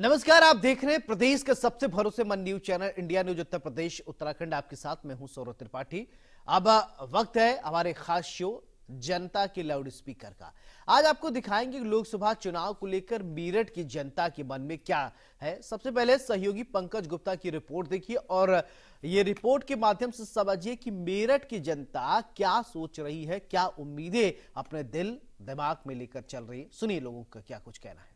नमस्कार, आप देख रहे हैं प्रदेश का सबसे भरोसेमंद news channel India news Uttar Pradesh Uttarakhand. आपके साथ मैं हूं सौरभ त्रिपाठी। अब वक्त है हमारे खास शो जनता के लाउड स्पीकर का। आज आपको दिखाएंगे लोकसभा चुनाव को लेकर मेरठ की जनता के मन में क्या है। सबसे पहले सहयोगी पंकज गुप्ता की रिपोर्ट देखिए और ये रिपोर्ट के माध्यम से समझिए कि मेरठ की जनता क्या सोच रही है, क्या उम्मीदें अपने दिल दिमाग में लेकर चल रही है। सुनिए लोगों का क्या कुछ कहना है।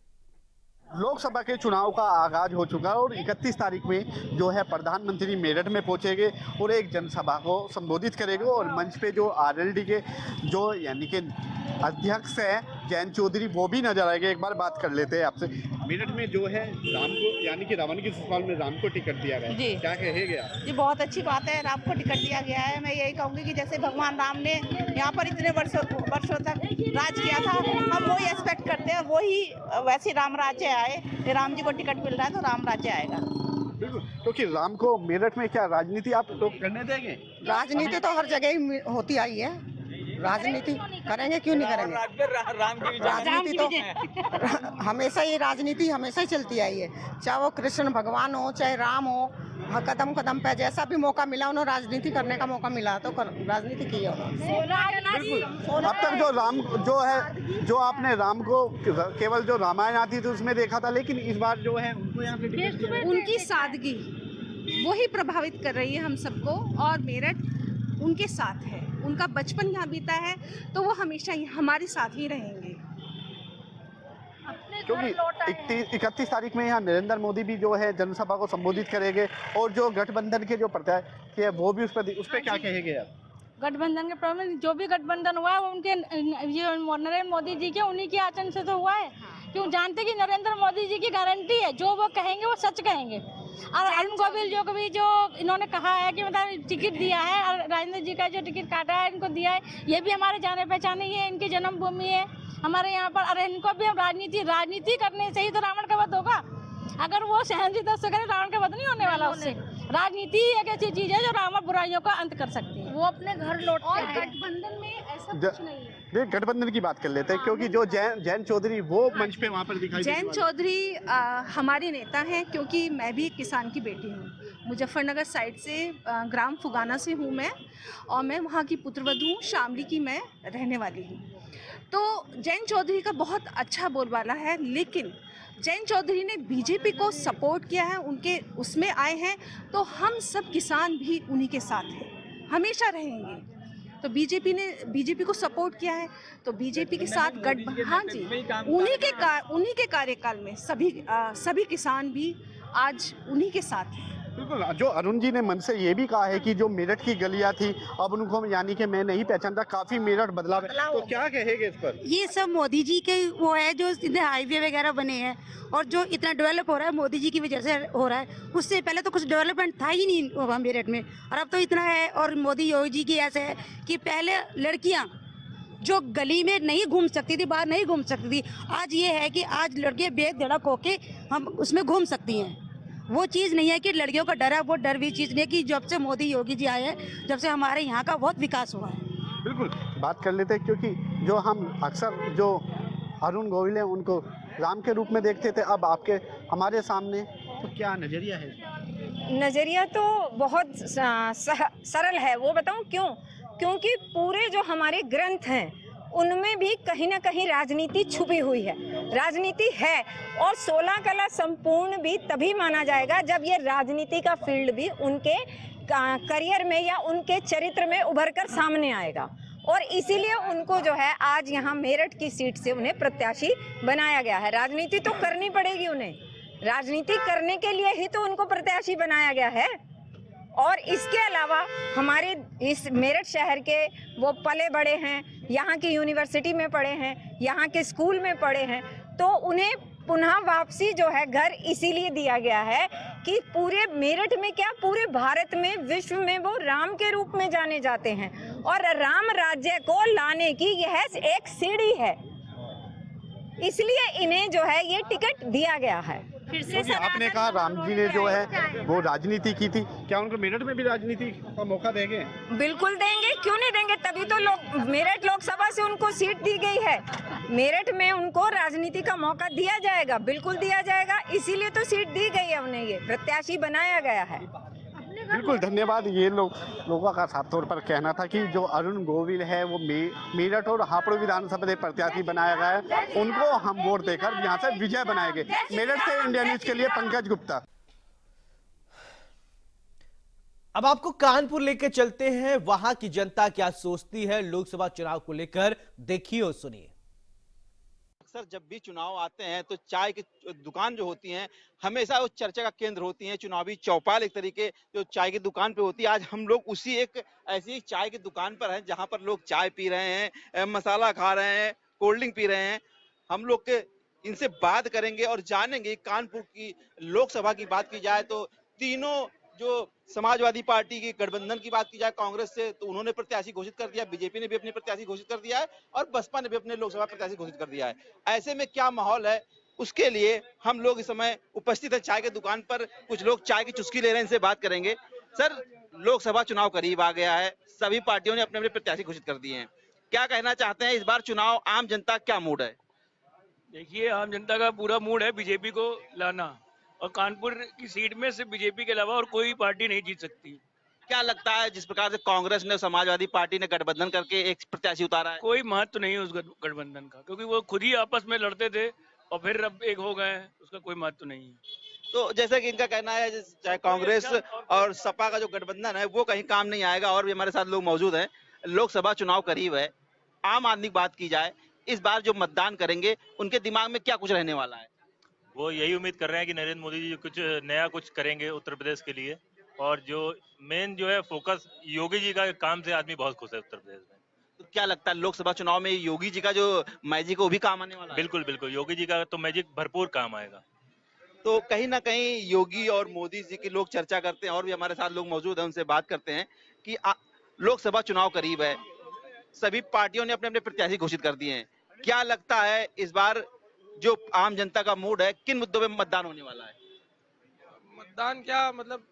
लोकसभा के चुनाव का आगाज हो चुका है और 31 तारीख में जो है प्रधानमंत्री मेरठ में पहुंचेंगे और एक जनसभा को संबोधित करेंगे। और मंच पे जो आरएलडी के जो यानी कि अध्यक्ष हैं जयंत चौधरी वो भी नजर आएंगे। एक बार बात कर लेते हैं आपसे। मेरठ में जो है राम को यानी कि रावण की ससुराल में राम को टिकट दिया गया है, क्या कहेंगे आप? जी बहुत अच्छी बात है, राम को टिकट दिया गया है। मैं यही कहूँगी कि जैसे भगवान राम ने यहाँ पर इतने वर्षों तक राज किया था, हम वही एक्सपेक्ट करते हैं, वही वैसे राम राज्य आए। राम जी को टिकट मिल रहा है तो राम राज्य आएगा। बिल्कुल, क्योंकि राम को मेरठ में क्या राजनीति आप लोग करने देंगे? राजनीति तो हर जगह ही होती आई है, राजनीति करेंगे क्यों नहीं करेंगे। राजनीति तो हमेशा ये राजनीति हमेशा ही चलती आई है, चाहे वो कृष्ण भगवान हो चाहे राम हो। कदम कदम पे जैसा भी मौका मिला उन्हें राजनीति करने का मौका मिला तो राजनीति की है उन्होंने। अब तक जो राम जो है जो आपने राम को केवल जो रामायण आती थी उसमें देखा था, लेकिन इस बार जो है उनको यहाँ पे उनकी सादगी वही प्रभावित कर रही है हम सबको। और मेरठ उनके साथ है, उनका बचपन यहाँ बीता है तो वो हमेशा हमारे साथ ही रहेंगे। क्योंकि 31 तारीख में यहाँ नरेंद्र मोदी भी जो है जनसभा को संबोधित करेंगे और जो गठबंधन के जो प्रत्याशी है वो भी उस पर क्या कहेंगे आप? गठबंधन के प्रॉब्लम जो भी गठबंधन हुआ है वो उनके ये नरेंद्र मोदी जी के उन्हीं के आचरण से तो हुआ है। क्यों जानते कि नरेंद्र मोदी जी की गारंटी है, जो वो कहेंगे वो सच कहेंगे। और अरुण गोविल जो कभी जो इन्होंने कहा है कि मतलब टिकट दिया है और राजेंद्र जी का जो टिकट काटा है इनको दिया है, ये भी हमारे जाने पहचाने ही है, इनकी जन्मभूमि है हमारे यहाँ पर। और इनको भी हम राजनीति करने से ही तो रावण का वध होगा। अगर वो सहनशीलता से करें रावण का वध नहीं होने वाला उससे। राजनीति एक ऐसी चीज है जो रावण बुराइयों का अंत कर सकती है। वो अपने घर लौटते हैं। गठबंधन में ऐसा कुछ नहीं है। गठबंधन की बात कर लेते हैं क्योंकि जो जयंत चौधरी वो मंच पे वहाँ पर दिखाई जयंत चौधरी हमारे नेता हैं, क्योंकि मैं भी एक किसान की बेटी हूँ। मुजफ्फरनगर साइड से ग्राम फुगाना से हूँ मैं, और मैं वहाँ की पुत्रवधू हूँ, शामली की मैं रहने वाली हूँ। तो जयंत चौधरी का बहुत अच्छा बोलबाला है, लेकिन जयंत चौधरी ने बीजेपी को सपोर्ट किया है, उनके उसमें आए हैं, तो हम सब किसान भी उन्हीं के साथ हैं, हमेशा रहेंगे। तो बीजेपी को सपोर्ट किया है तो बीजेपी के साथ हाँ जी, उन्हीं के कार्यकाल में सभी किसान भी आज उन्हीं के साथ हैं। बिल्कुल, जो अरुण जी ने मन से ये भी कहा है कि जो मेरठ की गलियां थी अब उनको यानी कि मैं नहीं पहचानता, काफी मेरठ बदलाव है, तो क्या कहेंगे इस पर? ये सब मोदी जी के वो है, जो इतने हाईवे वगैरह बने हैं और जो इतना डेवलप हो रहा है मोदी जी की वजह से हो रहा है। उससे पहले तो कुछ डेवलपमेंट था ही नहीं वहाँ मेरठ में, और अब तो इतना है। और मोदी योगी जी की ऐसे है कि पहले लड़कियाँ जो गली में नहीं घूम सकती थी, बाहर नहीं घूम सकती थी, आज ये है कि आज लड़कियाँ बेधड़क होके हम उसमें घूम सकती हैं। वो चीज़ नहीं है कि लड़कियों का डर है, वो डर भी चीज़ नहीं है कि जब से मोदी योगी जी आए हैं जब से हमारे यहाँ का बहुत विकास हुआ है। बिल्कुल, बात कर लेते हैं क्योंकि जो हम अक्सर जो अरुण गोविल हैं उनको राम के रूप में देखते थे, अब आपके हमारे सामने तो क्या नज़रिया है? नज़रिया तो बहुत सरल है। वो बताऊं क्यों? क्योंकि पूरे जो हमारे ग्रंथ हैं उनमें भी कहीं ना कहीं राजनीति छुपी हुई है, राजनीति है। और 16 कला संपूर्ण भी तभी माना जाएगा जब ये राजनीति का फील्ड भी उनके करियर में या उनके चरित्र में उभर कर सामने आएगा। और इसीलिए उनको जो है आज यहाँ मेरठ की सीट से उन्हें प्रत्याशी बनाया गया है। राजनीति तो करनी पड़ेगी उन्हें, राजनीति करने के लिए ही तो उनको प्रत्याशी बनाया गया है। और इसके अलावा हमारे इस मेरठ शहर के वो पले बड़े हैं, यहाँ की यूनिवर्सिटी में पढ़े हैं, यहाँ के स्कूल में पढ़े हैं, तो उन्हें पुनः वापसी जो है घर इसीलिए दिया गया है कि पूरे मेरठ में क्या पूरे भारत में विश्व में वो राम के रूप में जाने जाते हैं। और राम राज्य को लाने की यह एक सीढ़ी है, इसलिए इन्हें जो है ये टिकट दिया गया है। फिर से आपने कहा राम जी ने जो है वो राजनीति की थी, क्या उनको मेरठ में भी राजनीति का मौका देंगे? बिल्कुल देंगे, क्यों नहीं देंगे? तभी तो लोग मेरठ लोकसभा से उनको सीट दी गई है। मेरठ में उनको राजनीति का मौका दिया जाएगा, बिल्कुल दिया जाएगा, इसीलिए तो सीट दी गई है उन्हें, ये प्रत्याशी बनाया गया है। बिल्कुल धन्यवाद। ये लोगों का साफ तौर पर कहना था कि जो अरुण गोविल है वो मेरठ और हापुड़ विधानसभा से प्रत्याशी बनाया गया है, उनको हम वोट देकर यहाँ से विजय बनाएंगे। मेरठ से इंडिया न्यूज के लिए पंकज गुप्ता। अब आपको कानपुर लेकर चलते हैं, वहां की जनता क्या सोचती है लोकसभा चुनाव को लेकर, देखिए और सुनिए। अक्सर जब भी चुनाव आते हैं तो चाय की दुकान जो होती हैं हमेशा वो चर्चा का केंद्र होती हैं। चुनावी चौपाल एक तरीके जो चाय की दुकान पे होती है। आज हम लोग उसी एक ऐसी चाय की दुकान पर हैं जहां पर लोग चाय पी रहे हैं, मसाला खा रहे हैं, कोल्ड ड्रिंक पी रहे हैं। हम लोग के इनसे बात करेंगे और जानेंगे। कानपुर की लोकसभा की बात की जाए तो तीनों जो समाजवादी पार्टी की गठबंधन की बात की जाए कांग्रेस से, तो उन्होंने प्रत्याशी घोषित कर दिया, बीजेपी ने भी अपने प्रत्याशी घोषित कर दिया है और बसपा ने भी अपने लोकसभा प्रत्याशी घोषित कर दिया है। ऐसे में क्या माहौल है उसके लिए हम लोग इस समय उपस्थित है चाय के दुकान पर। कुछ लोग चाय की चुस्की ले रहे हैं, इनसे बात करेंगे। सर, लोकसभा चुनाव करीब आ गया है, सभी पार्टियों ने अपने अपने प्रत्याशी घोषित कर दिए हैं, क्या कहना चाहते हैं इस बार चुनाव? आम जनता क्या मूड है? देखिए, आम जनता का पूरा मूड है बीजेपी को लाना, और कानपुर की सीट में सिर्फ बीजेपी के अलावा और कोई पार्टी नहीं जीत सकती। क्या लगता है जिस प्रकार से कांग्रेस ने, समाजवादी पार्टी ने गठबंधन करके एक प्रत्याशी उतारा है, कोई महत्व नहीं है उस गठबंधन का, क्योंकि वो खुद ही आपस में लड़ते थे और फिर अब एक हो गए, उसका कोई महत्व नहीं है। तो जैसे कि इनका कहना है चाहे कांग्रेस और सपा का जो गठबंधन है वो कहीं काम नहीं आएगा। और भी हमारे साथ लोग मौजूद हैं। लोकसभा चुनाव करीब है, आम आदमी की बात की जाए, इस बार जो मतदान करेंगे उनके दिमाग में क्या कुछ रहने वाला है? वो यही उम्मीद कर रहे हैं कि नरेंद्र मोदी जी कुछ नया कुछ करेंगे उत्तर प्रदेश के लिए, और जो मेन जो है फोकस योगी जी का काम से आदमी बहुत खुश है उत्तर प्रदेश में। तो क्या लगता है लोकसभा चुनाव में योगी जी का जो मैजिक है वो भी काम आने वाला है? बिल्कुल बिल्कुल, योगी जी का तो मैजिक भरपूर काम आएगा। तो कहीं ना कहीं योगी और मोदी जी की लोग चर्चा करते हैं। और भी हमारे साथ लोग मौजूद हैं, उनसे बात करते हैं कि लोकसभा चुनाव करीब है, सभी पार्टियों ने अपने अपने प्रत्याशी घोषित कर दिए हैं। क्या लगता है इस बार जो आम जनता का मूड है, किन मुद्दों पे मतदान होने वाला है? मतदान क्या, मतलब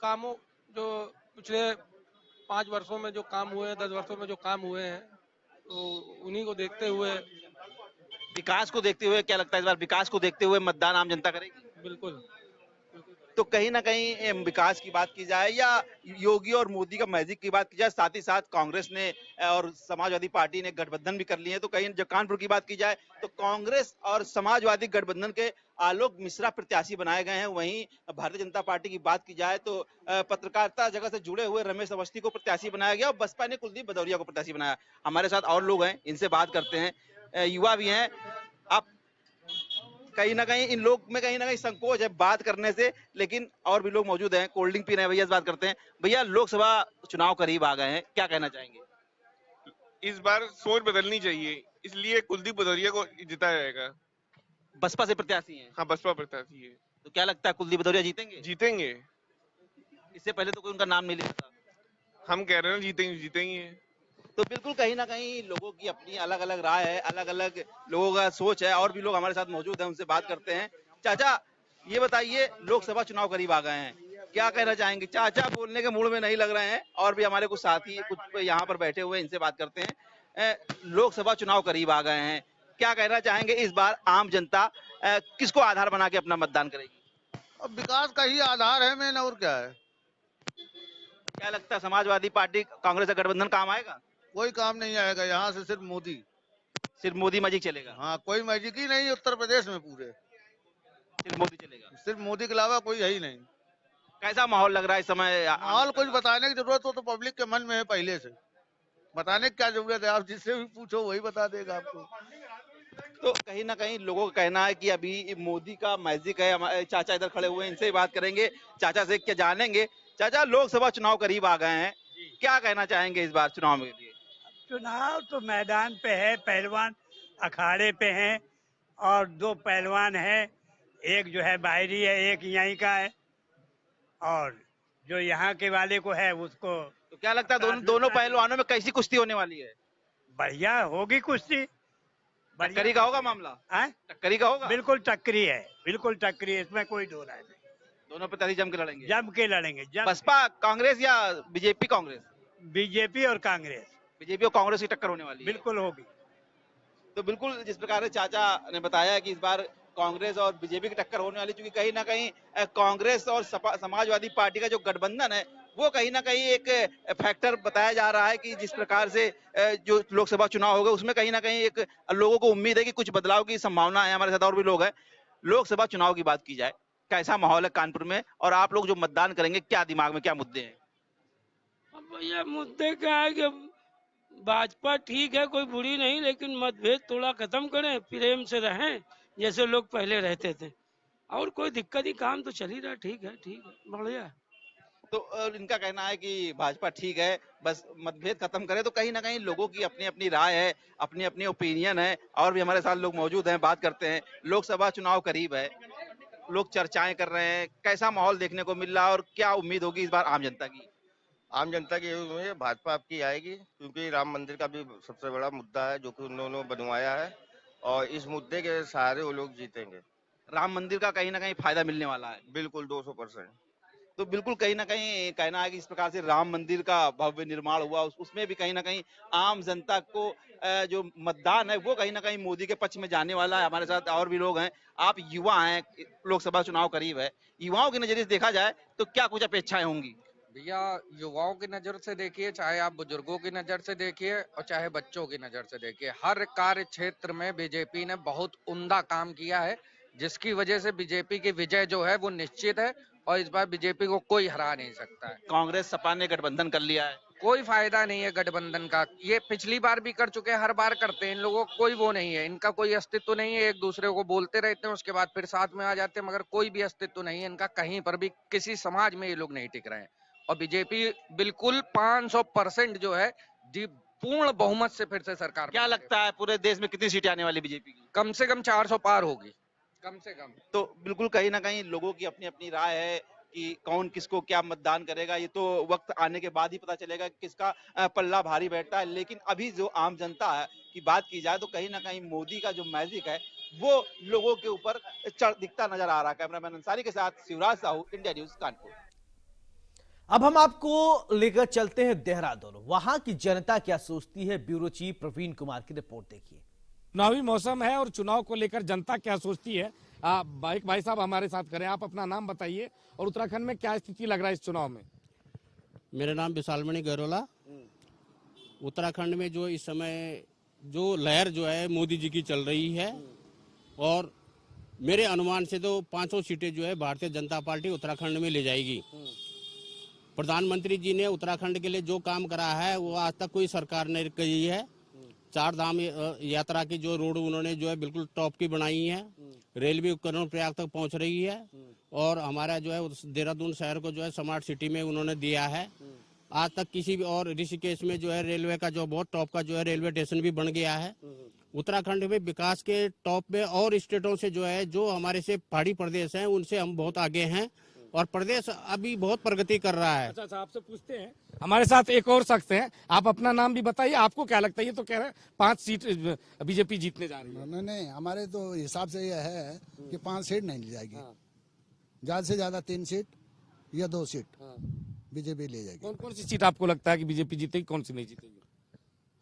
कामों जो पिछले 5 वर्षों में जो काम हुए हैं, 10 वर्षों में जो काम हुए हैं, तो उन्हीं को देखते हुए, विकास को देखते हुए क्या लगता है इस बार विकास को देखते हुए मतदान आम जनता करेगी? बिल्कुल। तो कहीं ना कहीं विकास की बात की जाए या योगी और मोदी का मैजिक की बात की जाए, साथ ही साथ कांग्रेस ने और समाजवादी पार्टी ने गठबंधन भी कर लिए हैं। तो कहीं जब कानपुर की बात की जाए तो कांग्रेस और समाजवादी गठबंधन के आलोक मिश्रा प्रत्याशी बनाए गए हैं। वहीं भारतीय जनता पार्टी की बात की जाए तो पत्रकारिता जगत से जुड़े हुए रमेश अवस्थी को प्रत्याशी बनाया गया और बसपा ने कुलदीप भदौरिया को प्रत्याशी बनाया। हमारे साथ और लोग हैं, इनसे बात करते हैं, युवा भी हैं। आप कहीं ना कहीं इन लोग में कहीं ना कहीं संकोच है बात करने से, लेकिन और भी लोग मौजूद हैं। कोल्ड ड्रिंक पी रहे हैं, भैया से बात करते हैं। भैया, लोकसभा चुनाव करीब आ गए हैं, क्या कहना चाहेंगे? इस बार सोच बदलनी चाहिए, इसलिए कुलदीप भदौरिया को जिताया जाएगा। बसपा से प्रत्याशी हैं? हाँ, बसपा प्रत्याशी है। तो क्या लगता है कुलदीप भदौरिया जीतेंगे? जीतेंगे। इससे पहले तो कोई उनका नाम नहीं लिया था। हम कह रहे हैं जीतेंगे, जीतेंगे। तो बिल्कुल कहीं ना कहीं लोगों की अपनी अलग अलग राय है, अलग अलग लोगों का सोच है। और भी लोग हमारे साथ मौजूद हैं, उनसे बात करते हैं। चाचा, ये बताइए, लोकसभा चुनाव करीब आ गए हैं, क्या कहना चाहेंगे? चाचा बोलने के मूड में नहीं लग रहे हैं। और भी हमारे कुछ साथी कुछ यहाँ पर बैठे हुए, इनसे बात करते हैं। लोकसभा चुनाव करीब आ गए हैं, क्या कहना चाहेंगे इस बार आम जनता किसको आधार बना के अपना मतदान करेगी? अब विकास का ही आधार है मेन, और क्या है। क्या लगता है समाजवादी पार्टी कांग्रेस का गठबंधन काम आएगा? कोई काम नहीं आएगा, यहाँ से सिर्फ मोदी, सिर्फ मोदी मैजिक चलेगा? हाँ, कोई मैजिक ही नहीं उत्तर प्रदेश में, पूरे सिर्फ मोदी चलेगा, सिर्फ मोदी के अलावा कोई है ही नहीं। कैसा माहौल लग रहा है इस समय? माहौल कुछ बताने की जरूरत हो तो पब्लिक के मन में है, पहले से बताने की क्या जरूरत है, आप जिससे भी पूछो वही बता देगा आपको। तो कहीं ना कहीं लोगों का कहना है कि अभी मोदी का मैजिक है। हमारे चाचा इधर खड़े हुए हैं, इनसे बात करेंगे, चाचा से क्या जानेंगे। चाचा, लोकसभा चुनाव करीब आ गए हैं, क्या कहना चाहेंगे इस बार चुनाव के लिए? चुनाव तो मैदान पे है, पहलवान अखाड़े पे हैं और 2 पहलवान हैं, एक जो है बाहरी है, एक यहीं का है, और जो यहाँ के वाले को है उसको। तो क्या लगता है दोनों पहलवानों में कैसी कुश्ती होने वाली है? बढ़िया होगी कुश्ती, टक्करी का होगा मामला? टक्करी का होगा? बिल्कुल टक्करी है, बिल्कुल टक्करी है, इसमें कोई दो राय नहीं। दोनों प्रत्याशी जम के लड़ेंगे? जम के लड़ेंगे। बसपा कांग्रेस या बीजेपी कांग्रेस? बीजेपी और कांग्रेस। बीजेपी और कांग्रेस की टक्कर होने वाली है? बिल्कुल होगी। तो बिल्कुल जिस प्रकार से चाचा ने बताया कि इस बार कांग्रेस और बीजेपी की टक्कर होने वाली, क्योंकि कहीं ना कहीं कांग्रेस और समाजवादी पार्टी का जो गठबंधन है वो कहीं ना कहीं एक फैक्टर बताया जा रहा है कि जिस प्रकार से जो लोकसभा चुनाव होगा उसमें कहीं ना कहीं एक लोगों को उम्मीद है कि कुछ बदलाव की संभावना है। हमारे साथ और भी लोग हैं। लोकसभा चुनाव की बात की जाए, कैसा माहौल है कानपुर में, और आप लोग जो मतदान करेंगे क्या दिमाग में क्या मुद्दे हैं? अब भैया मुद्दे क्या है कि भाजपा ठीक है, कोई बुरी नहीं, लेकिन मतभेद थोड़ा खत्म करें, प्रेम से रहें जैसे लोग पहले रहते थे, और कोई दिक्कत ही, काम तो चल ही रहा, ठीक है बढ़िया है। तो इनका कहना है कि भाजपा ठीक है, बस मतभेद खत्म करे। तो कहीं ना कहीं लोगों की अपनी अपनी राय है, अपनी अपनी ओपिनियन है। और भी हमारे साथ लोग मौजूद हैं, बात करते हैं। लोकसभा चुनाव करीब है, लोग चर्चाएं कर रहे हैं, कैसा माहौल देखने को मिल रहा है और क्या उम्मीद होगी इस बार आम जनता की? आम जनता की यही उम्मीद है भाजपा आपकी आएगी, क्योंकि राम मंदिर का भी सबसे बड़ा मुद्दा है जो कि उन्होंने बनवाया है, और इस मुद्दे के सहारे वो लोग जीतेंगे। राम मंदिर का कहीं ना कहीं फायदा मिलने वाला है। बिल्कुल 200%। तो बिल्कुल कहीं ना कहीं कहना है कि इस प्रकार से राम मंदिर का भव्य निर्माण हुआ, उसमें भी कहीं ना कहीं आम जनता को जो मतदान है वो कहीं ना कहीं मोदी के पक्ष में जाने वाला है। हमारे साथ और भी लोग हैं। आप युवा हैं, लोकसभा चुनाव करीब है, युवाओं के नजरिए से देखा जाए तो क्या कुछ अपेक्षाएं होंगी? भैया युवाओं की नजर से देखिए, चाहे आप बुजुर्गों की नजर से देखिए और चाहे बच्चों की नजर से देखिए, हर कार्य क्षेत्र में बीजेपी ने बहुत उम्दा काम किया है, जिसकी वजह से बीजेपी की विजय जो है वो निश्चित है, और इस बार बीजेपी को कोई हरा नहीं सकता है। कांग्रेस सपा ने गठबंधन कर लिया है, कोई फायदा नहीं है गठबंधन का, ये पिछली बार भी कर चुके हैं, हर बार करते हैं। इन लोगों को कोई वो नहीं है, इनका कोई अस्तित्व नहीं है, एक दूसरे को बोलते रहते हैं, उसके बाद फिर साथ में आ जाते हैं, मगर कोई भी अस्तित्व नहीं है इनका, कहीं पर भी किसी समाज में ये लोग नहीं टिक रहे हैं। और बीजेपी बिल्कुल 500% जो है पूर्ण बहुमत से फिर से सरकार। क्या लगता है पूरे देश में कितनी सीटें आने वाली बीजेपी की? कम से कम 400 पार होगी, कम से कम। तो बिल्कुल कहीं ना कहीं लोगों की अपनी अपनी राय है कि कौन किसको क्या मतदान करेगा, ये तो वक्त आने के बाद ही पता चलेगा कि किसका पल्ला भारी बैठता है। लेकिन अभी जो आम जनता है की बात की जाए तो कहीं ना कहीं मोदी का जो मैजिक है वो लोगों के ऊपर दिखता नजर आ रहा है। कैमरामैन अंसारी के साथ शिवराज साहू, इंडिया न्यूज कानपुर। अब हम आपको लेकर चलते हैं देहरादून। वहां की जनता क्या सोचती है, ब्यूरो चीफ प्रवीण कुमार की रिपोर्ट देखिए। चुनावी मौसम है और चुनाव को लेकर जनता क्या सोचती है, भाई साहब हमारे साथ करें। आप अपना नाम बताइए और उत्तराखंड में क्या स्थिति लग रहा है इस चुनाव में? मेरा नाम विशालमणि गहरोला। उत्तराखंड में जो इस समय जो लहर जो है मोदी जी की चल रही है, और मेरे अनुमान से तो 500 सीटें जो है भारतीय जनता पार्टी उत्तराखंड में ले जाएगी। प्रधानमंत्री जी ने उत्तराखंड के लिए जो काम करा है वो आज तक कोई सरकार ने की है। 4 धाम यात्रा की जो रोड उन्होंने जो है बिल्कुल टॉप की बनाई है। रेलवे उपकरण प्रयाग तक पहुंच रही है, और हमारा जो है देहरादून शहर को जो है स्मार्ट सिटी में उन्होंने दिया है। आज तक किसी भी, और ऋषिकेश में जो है रेलवे का जो बहुत टॉप का जो है रेलवे स्टेशन भी बन गया है। उत्तराखंड में विकास के टॉप में, और स्टेटों से जो है, जो हमारे से पहाड़ी प्रदेश हैं उनसे हम बहुत आगे हैं, और प्रदेश अभी बहुत प्रगति कर रहा है। अच्छा, आपसे पूछते हैं, हमारे साथ एक और शख्स हैं, आप अपना नाम भी बताइए, आपको क्या लगता है? ये तो कह रहे हैं 5 सीट बीजेपी जीतने जा रही है। नहीं, हमारे तो हिसाब से यह है कि 5 सीट नहीं ली जाएगी। ज्यादा से ज्यादा 3 सीट या 2 सीट बीजेपी ले जाएगी। कौन कौन सी सीट आपको लगता है कि बीजेपी जीतेगी, कौन सी नहीं जीतेगी?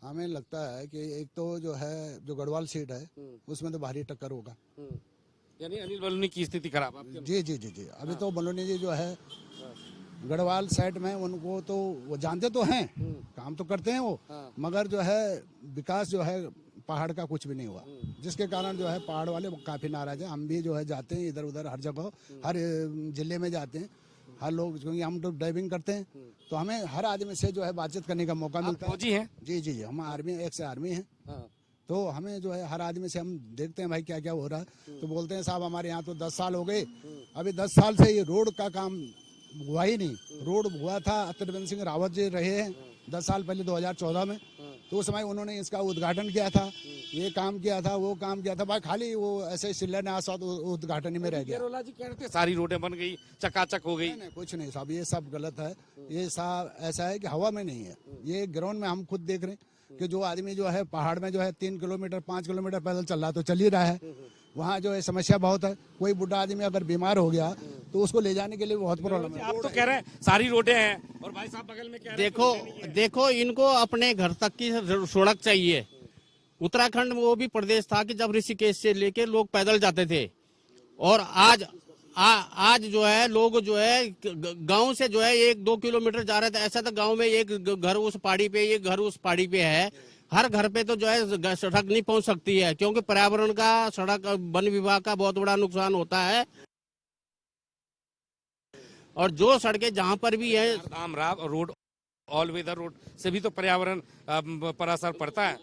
हमें लगता है कि एक तो जो है जो गढ़वाल सीट है उसमें तो भारी टक्कर होगा। यानी अनिल बलूनी की स्थिति खराब है? जी। अभी तो बलूनी जी जो है गढ़वाल साइड में, उनको तो वो जानते तो हैं, काम तो करते हैं वो, मगर जो है विकास जो है पहाड़ का कुछ भी नहीं हुआ, जिसके कारण जो है पहाड़ वाले काफी नाराज है। हम भी जो है जाते हैं इधर उधर, हर जगह, हर जिले में जाते हैं, हर लोग, क्योंकि हम तो ड्राइविंग करते हैं तो हमें हर आदमी से जो है बातचीत करने का मौका मिलता है। फौजी हैं? जी, हम आर्मी, एक से आर्मी है, तो हमें जो है हर आदमी से हम देखते हैं भाई क्या क्या हो रहा है, तो बोलते हैं साहब हमारे यहाँ तो 10 साल हो गए, अभी 10 साल से ये रोड का काम हुआ ही नहीं। रोड हुआ था, त्रिवेंद्र सिंह रावत जी रहे हैं 10 साल पहले 2014 में, तो उस समय उन्होंने इसका उद्घाटन किया था, ये काम किया था, वो काम किया था, भाई खाली वो ऐसे शिलान्यास और उद्घाटन ही में रह गया। गहरोला जी कह रहे थे सारी रोडें बन गई, चकाचक हो गई। नहीं, कुछ नहीं साहब, ये सब गलत है। ये सब ऐसा है कि हवा में नहीं है, ये ग्राउंड में हम खुद देख रहे हैं कि जो आदमी जो है पहाड़ में जो है 3 किलोमीटर 5 किलोमीटर पैदल चल रहा, तो चल ही रहा है। वहाँ जो है समस्या बहुत है, कोई बुढ़ा आदमी अगर बीमार हो गया तो उसको ले जाने के लिए बहुत प्रॉब्लम है। आप तो कह रहे हैं सारी रोडें हैं, और भाई साहब बगल में कह रहे हैं देखो इनको अपने घर तक की सड़क चाहिए, उत्तराखंड में वो भी प्रदेश था कि जब ऋषिकेश से लेके लोग पैदल जाते थे, और आज जो है लोग जो है गांव से जो है 1-2 किलोमीटर जा रहे थे। ऐसा तो गांव में एक घर उस पहाड़ी पे, एक घर उस पहाड़ी पे है। हर घर पे तो जो है सड़क नहीं पहुंच सकती है, क्योंकि पर्यावरण का, सड़क, वन विभाग का बहुत बड़ा नुकसान होता है। और जो सड़कें जहां पर भी है, Ramarao road, all weather road से भी तो पर्यावरण पर असर पड़ता है।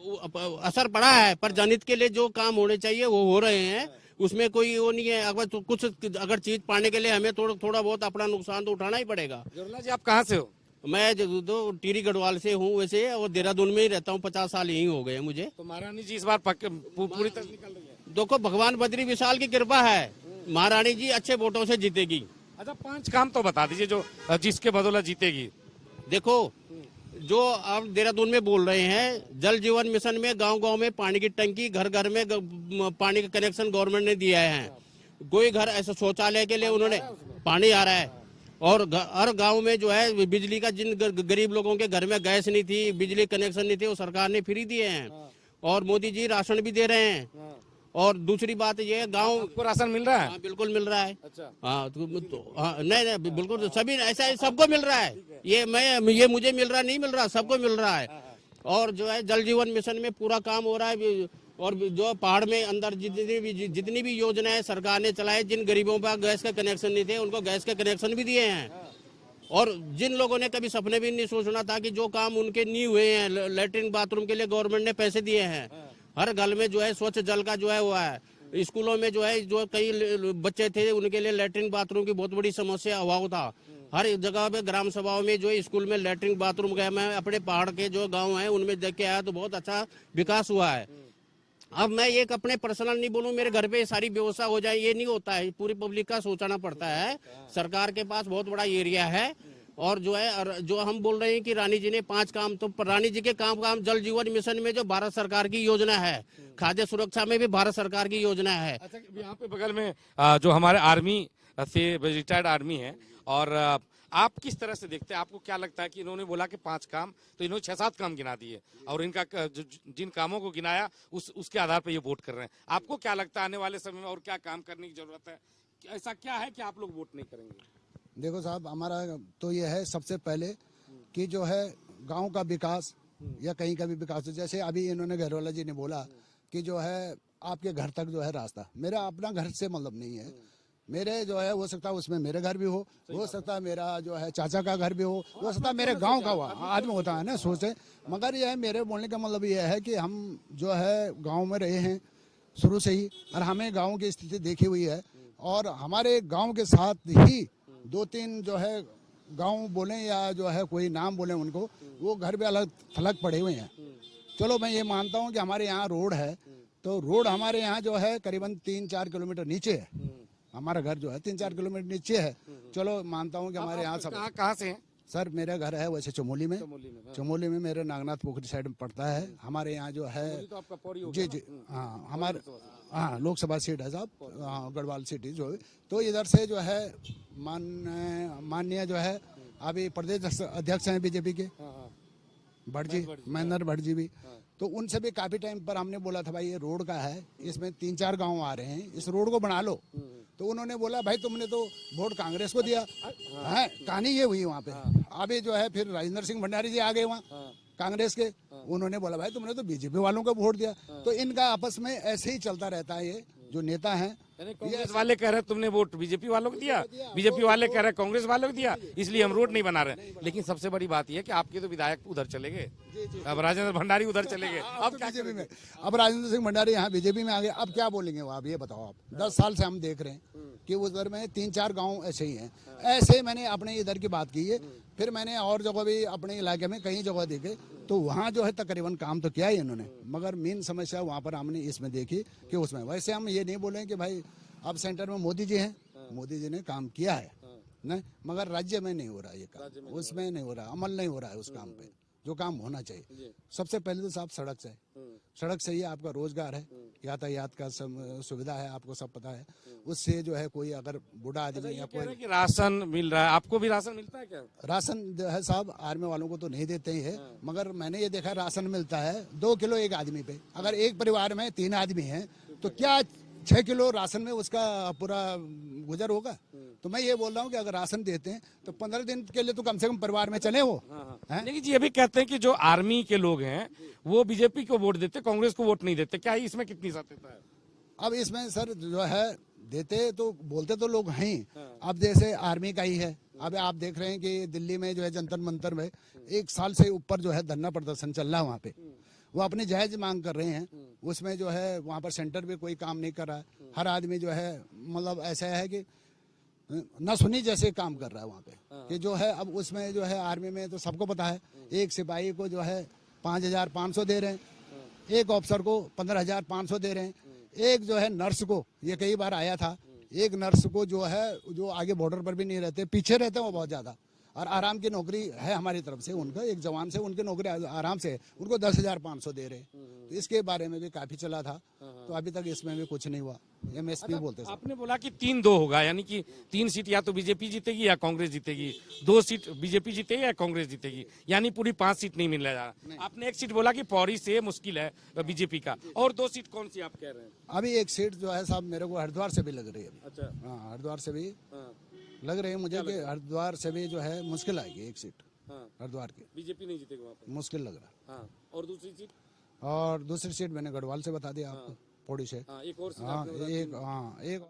असर पड़ा है, पर जनहित के लिए जो काम होने चाहिए वो हो रहे हैं, उसमें कोई वो नहीं है। अगर चीज पाने के लिए हमें थोड़ा बहुत अपना नुकसान तो उठाना ही पड़ेगा। गौरला जी, आप कहाँ से हो? मैं तो टिहरी गढ़वाल से हूँ वैसे, और देहरादून में ही रहता हूँ। 50 साल यही हो गए मुझे। तो महारानी जी इस बार पूरी तरह निकल रही है। देखो, भगवान बद्री विशाल की कृपा है, महारानी जी अच्छे वोटों से जीतेगी। अच्छा, 5 काम तो बता दीजिए जो जिसके बदौलत जीतेगी। देखो, जो आप देहरादून में बोल रहे हैं, जल जीवन मिशन में गांव-गांव में पानी की टंकी, घर-घर में पानी का कनेक्शन गवर्नमेंट ने दिया है। कोई घर ऐसा शौचालय के लिए उन्होंने पानी आ रहा है, और हर गांव में जो है बिजली का, जिन गरीब लोगों के घर में गैस नहीं थी, बिजली कनेक्शन नहीं थे, वो सरकार ने फ्री दिए हैं। और मोदी जी राशन भी दे रहे हैं। और दूसरी बात ये है, गांव को राशन मिल रहा है। हाँ, बिल्कुल मिल रहा है। अच्छा। हाँ, नहीं, बिल्कुल सभी ऐसा सबको मिल रहा है। ये मुझे मिल रहा नहीं मिल रहा, सबको मिल रहा है। और जो है जल जीवन मिशन में पूरा काम हो रहा है। और जो पहाड़ में अंदर जितनी भी योजनाएं सरकार ने चलाई, जिन गरीबों पर गैस का कनेक्शन नहीं थे, उनको गैस के कनेक्शन भी दिए हैं। और जिन लोगों ने कभी सपने भी नहीं सोचना था कि जो काम उनके नहीं हुए हैं, लैट्रिन बाथरूम के लिए गवर्नमेंट ने पैसे दिए हैं। हर घर में जो है स्वच्छ जल का जो है हुआ है। स्कूलों में जो है, जो कई बच्चे थे उनके लिए लैट्रिन बाथरूम की बहुत बड़ी समस्या अभाव था। हर जगह पे ग्राम सभाओं में जो है स्कूल में लैट्रिन बाथरूम गए। मैं अपने पहाड़ के जो गांव हैं उनमें देख के आया, तो बहुत अच्छा विकास हुआ है। अब मैं एक अपने पर्सनल नहीं बोलूं, मेरे घर पे सारी व्यवस्था हो जाए, ये नहीं होता है। पूरी पब्लिक का सोचना पड़ता है। सरकार के पास बहुत बड़ा एरिया है। और जो है, जो हम बोल रहे हैं कि रानी जी ने 5 काम, तो रानी जी के काम जल जीवन मिशन में जो भारत सरकार की योजना है, खाद्य सुरक्षा में भी भारत सरकार की योजना है। अच्छा, यहाँ पे बगल में जो हमारे आर्मी से रिटायर्ड आर्मी है, और आप किस तरह से देखते हैं? आपको क्या लगता है कि इन्होंने बोला कि 5 काम, तो इन्होंने 6-7 काम गिना दिए, और इनका जिन कामों को गिनाया उसके आधार पर ये वोट कर रहे हैं। आपको क्या लगता है आने वाले समय में और क्या काम करने की जरूरत है? ऐसा क्या है कि आप लोग वोट नहीं करेंगे? देखो साहब, हमारा तो ये है सबसे पहले कि जो है गांव का विकास या कहीं का भी विकास, जैसे अभी इन्होंने गहरवाला जी ने बोला कि जो है आपके घर तक जो है रास्ता, मेरा अपना घर से मतलब नहीं है। मेरे जो है हो सकता है उसमें मेरे घर भी हो सकता है मेरा जो है चाचा का घर भी हो सकता है मेरे गांव का हुआ आदमी होता है ना, सोचे। मगर यह है, मेरे बोलने का मतलब ये है कि हम जो है गाँव में रहे हैं शुरू से ही, और हमें गाँव की स्थिति देखी हुई है। और हमारे गाँव के साथ ही 2-3 जो है गांव बोले या जो है कोई नाम बोले उनको, वो घर भी अलग थलग पड़े हुए हैं। चलो, मैं ये मानता हूँ कि हमारे यहाँ रोड है, तो रोड हमारे यहाँ जो है करीबन 3-4 किलोमीटर नीचे है। हमारा घर जो है 3-4 किलोमीटर नीचे है। चलो, मानता हूँ कि हमारे यहाँ सब। कहाँ से हैं? सर, मेरा घर है वैसे चमोली में। चमोली में मेरे नागनाथ पोखरी साइड में पड़ता है। हमारे यहाँ जो है जी, हाँ, हमारे लोकसभा सीट है साहब, गढ़वाल सिटी जो है। तो इधर से जो है माननीय जो है अभी प्रदेश अध्यक्ष हैं बीजेपी के, भट्ट महेंद्र भट्ट जी भी। तो उनसे भी काफी टाइम पर हमने बोला था भाई ये रोड का है, इसमें 3-4 गांव आ रहे हैं, इस रोड को बना लो। तो उन्होंने बोला भाई तुमने तो वोट कांग्रेस को दिया है। कहानी ये हुई वहाँ पे। अभी जो है फिर राजेंद्र सिंह भंडारी जी आ गए वहाँ कांग्रेस के, उन्होंने बोला भाई तुमने तो बीजेपी वालों को वोट दिया। तो इनका आपस में ऐसे ही चलता रहता है। ये जो नेता हैं, कांग्रेस वाले कह रहे हैं तुमने वोट बीजेपी वालों को दिया, बीजेपी वाले कह रहे हैं कांग्रेस वालों को दिया, इसलिए हम रोड नहीं बना रहे। लेकिन सबसे बड़ी बात यह है कि आपके तो विधायक उधर चले गए, अब राजेंद्र भंडारी उधर चले गए, अब बीजेपी में, अब राजेंद्र सिंह भंडारी यहाँ बीजेपी में आ गए। अब क्या बोलेंगे वो, आप ये बताओ। आप 10 साल से हम देख रहे हैं कि उधर में 3-4 गांव ऐसे ही हैं। ऐसे मैंने अपने इधर की बात की है, फिर मैंने और जगह भी अपने इलाके में कई जगह देखे, तो वहाँ जो है तकरीबन काम तो किया ही इन्होंने, मगर मेन समस्या वहाँ पर हमने इसमें देखी कि उसमें। वैसे हम ये नहीं बोले कि भाई अब सेंटर में मोदी जी हैं, मोदी जी ने काम किया है नहीं, मगर राज्य में नहीं हो रहा ये काम, उसमें नहीं हो रहा, अमल नहीं हो रहा है उस काम पे। जो काम होना चाहिए। सबसे पहले तो साहब सड़क से, सड़क से ही आपका रोजगार है, यातायात का सुविधा है, आपको सब पता है। उससे जो है कोई अगर बूढ़ा आदमी या कोई कि राशन मिल रहा है, आपको भी राशन मिलता है क्या? राशन जो है साहब आर्मी वालों को तो नहीं देते ही है, मगर मैंने ये देखा राशन मिलता है 2 किलो एक आदमी पे। अगर एक परिवार में 3 आदमी हैं तो क्या 6 किलो राशन में उसका पूरा गुजर होगा? तो मैं ये बोल रहा हूँ कि अगर राशन देते हैं तो 15 दिन के लिए तो कम से कम परिवार में चले वो। लेकिन जी अभी कहते हैं कि जो आर्मी के लोग हैं वो बीजेपी को वोट देते, कांग्रेस को वोट नहीं देते, क्या इसमें कितनी सत्यता है? अब इसमें सर जो है देते तो बोलते तो लोग हैं, अब जैसे आर्मी का ही है। अब आप देख रहे हैं कि दिल्ली में जो है जंतर मंतर में 1 साल से ऊपर जो है धरना प्रदर्शन चल रहा है वहाँ पे। वो अपनी जायज मांग कर रहे हैं, उसमें जो है वहाँ पर सेंटर भी कोई काम नहीं कर रहा है। हर आदमी जो है मतलब ऐसा है कि न सुनी जैसे काम कर रहा है वहाँ पे कि जो है। अब उसमें जो है आर्मी में तो सबको पता है, एक सिपाही को जो है 5,500 दे रहे हैं, एक ऑफिसर को 15,500 दे रहे हैं, एक जो है नर्स को, ये कई बार आया था, एक नर्स को जो है जो आगे बॉर्डर पर भी नहीं रहते, पीछे रहते हैं वो बहुत ज्यादा, और आराम की नौकरी है हमारी तरफ से उनका, एक जवान से उनकी नौकरी आराम से, उनको 10,500 दे रहे। तो इसके बारे में भी काफी चला था, तो अभी तक इसमें भी कुछ नहीं हुआ। MSP बोलते हैं। आपने बोला कि 3-2 होगा, यानी कि 3 सीट या तो बीजेपी जीतेगी या कांग्रेस जीतेगी, 2 सीट बीजेपी जीतेगी या कांग्रेस जीतेगी, यानी पूरी 5 सीट नहीं मिलने जा रहा। आपने एक सीट बोला कि पौड़ी से मुश्किल है बीजेपी का, और 2 सीट कौन सी आप कह रहे हैं? अभी एक सीट जो है साहब मेरे को हरिद्वार से भी लग रही है। अच्छा, हाँ हरिद्वार से भी लग रही है मुझे कि हरिद्वार से भी जो है मुश्किल आएगी एक सीट। हरिद्वार की बीजेपी नहीं जीतेगी वहाँ पर, मुश्किल लग रहा है। और दूसरी सीट? और दूसरी सीट मैंने गढ़वाल से बता दिया आपको, पौड़ी से। एक और हाँ एक